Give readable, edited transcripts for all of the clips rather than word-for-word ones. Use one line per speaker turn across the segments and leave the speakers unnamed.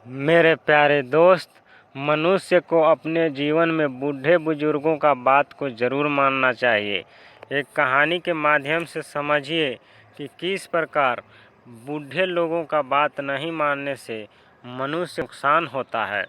मेरे प्यारे दोस्त, मनुष्य को अपने जीवन में बूढ़े बुजुर्गों का बात को ज़रूर मानना चाहिए। एक कहानी के माध्यम से समझिए कि किस प्रकार बूढ़े लोगों का बात नहीं मानने से मनुष्य नुकसान होता है।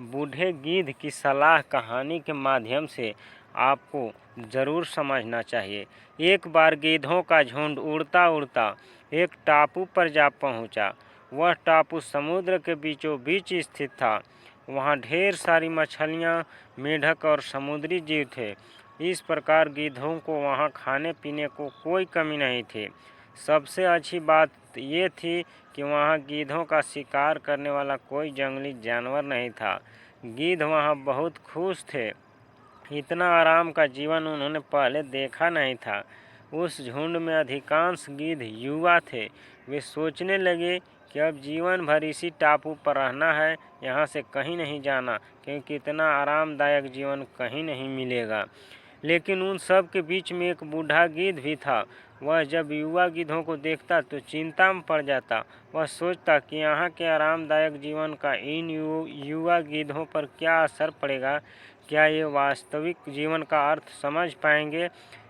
बूढ़े गीध की सलाह कहानी के माध्यम से आपको ज़रूर समझना चाहिए। एक बार गीधों का झुंड उड़ता उड़ता एक टापू पर जा पहुंचा। वह टापू समुद्र के बीचों बीच स्थित था। वहाँ ढेर सारी मछलियाँ, मेढक और समुद्री जीव थे। इस प्रकार गीधों को वहाँ खाने पीने को कोई कमी नहीं थी। सबसे अच्छी बात ये थी कि वहाँ गीधों का शिकार करने वाला कोई जंगली जानवर नहीं था। गीध वहाँ बहुत खुश थे। इतना आराम का जीवन उन्होंने पहले देखा नहीं था। उस झुंड में अधिकांश गीध युवा थे। वे सोचने लगे कि अब जीवन भर इसी टापू पर रहना है, यहाँ से कहीं नहीं जाना, क्योंकि इतना आरामदायक जीवन कहीं नहीं मिलेगा। लेकिन उन सब के बीच में एक बूढ़ा गीध भी था। वह जब युवा गीधों को देखता तो चिंता में पड़ जाता। वह सोचता कि यहाँ के आरामदायक जीवन का इन युवा गीधों पर क्या असर पड़ेगा। क्या ये वास्तविक जीवन का अर्थ समझ पाएंगे?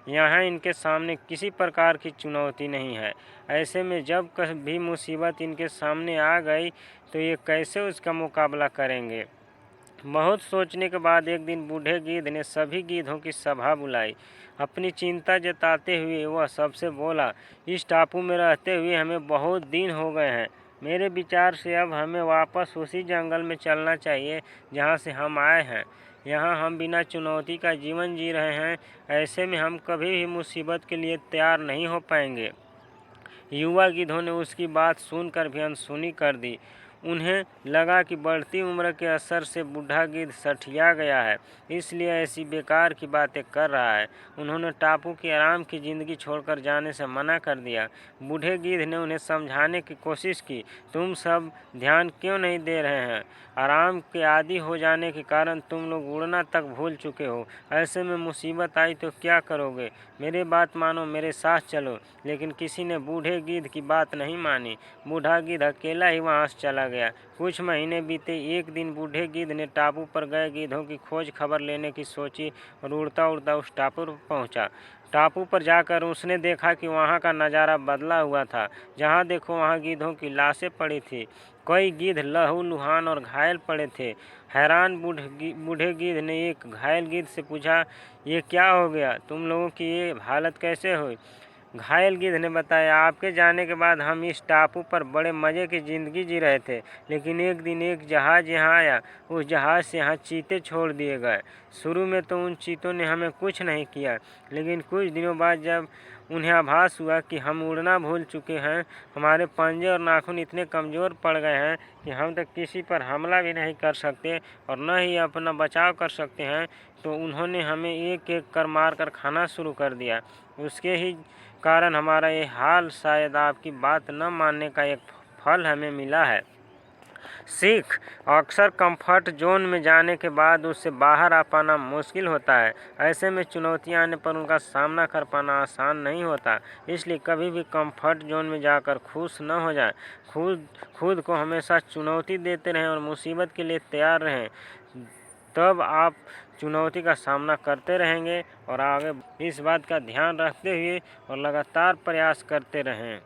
यहाँ इनके सामने किसी प्रकार की चुनौती नहीं है। ऐसे में जब कभी मुसीबत इनके सामने आ गई तो ये कैसे उसका मुकाबला करेंगे? बहुत सोचने के बाद एक दिन बूढ़े गीध ने सभी गीधों की सभा बुलाई। अपनी चिंता जताते हुए वह सबसे बोला, इस टापू में रहते हुए हमें बहुत दिन हो गए हैं। मेरे विचार से अब हमें वापस उसी जंगल में चलना चाहिए जहाँ से हम आए हैं। यहाँ हम बिना चुनौती का जीवन जी रहे हैं। ऐसे में हम कभी भी मुसीबत के लिए तैयार नहीं हो पाएंगे। युवा गीधों ने उसकी बात सुनकर भी अनसुनी कर दी। उन्हें लगा कि बढ़ती उम्र के असर से बूढ़ा गीध सठिया गया है, इसलिए ऐसी बेकार की बातें कर रहा है। उन्होंने टापू की आराम की ज़िंदगी छोड़कर जाने से मना कर दिया। बूढ़े गीध ने उन्हें समझाने की कोशिश की, तुम सब ध्यान क्यों नहीं दे रहे हैं? आराम के आदी हो जाने के कारण तुम लोग उड़ना तक भूल चुके हो। ऐसे में मुसीबत आई तो क्या करोगे? मेरी बात मानो, मेरे साथ चलो। लेकिन किसी ने बूढ़े गीध की बात नहीं मानी। बूढ़ा गीध अकेला ही वहाँ से चला गया। कुछ महीने बीते। एक दिन बूढ़े गीध ने टापू पर गए गीधों की खोज खबर लेने की सोची और उड़ता उड़ता उस टापू पर पहुँचा। टापू पर जाकर उसने देखा कि वहाँ का नज़ारा बदला हुआ था। जहाँ देखो वहाँ गीधों की लाशें पड़ी थी। कई गीध लहूलुहान और घायल पड़े थे। हैरान बूढ़े गीध ने एक घायल गीध से पूछा, ये क्या हो गया? तुम लोगों की ये हालत कैसे हुई? घायल गिद्ध ने बताया, आपके जाने के बाद हम इस टापू पर बड़े मज़े की ज़िंदगी जी रहे थे, लेकिन एक दिन एक जहाज़ यहाँ आया। उस जहाज़ से यहाँ चीते छोड़ दिए गए। शुरू में तो उन चीतों ने हमें कुछ नहीं किया, लेकिन कुछ दिनों बाद जब उन्हें आभास हुआ कि हम उड़ना भूल चुके हैं, हमारे पंजे और नाखून इतने कमज़ोर पड़ गए हैं कि हम तक किसी पर हमला भी नहीं कर सकते और न ही अपना बचाव कर सकते हैं, तो उन्होंने हमें एक एक कर मार कर खाना शुरू कर दिया। उसके ही कारण हमारा ये हाल। शायद आपकी बात न मानने का एक फल हमें मिला है। सीख, अक्सर कंफर्ट जोन में जाने के बाद उससे बाहर आ पाना मुश्किल होता है। ऐसे में चुनौतियां आने पर उनका सामना कर पाना आसान नहीं होता। इसलिए कभी भी कंफर्ट जोन में जाकर खुश न हो जाएं। खुद को हमेशा चुनौती देते रहें और मुसीबत के लिए तैयार रहें। तब आप चुनौती का सामना करते रहेंगे और आगे इस बात का ध्यान रखते हुए और लगातार प्रयास करते रहें।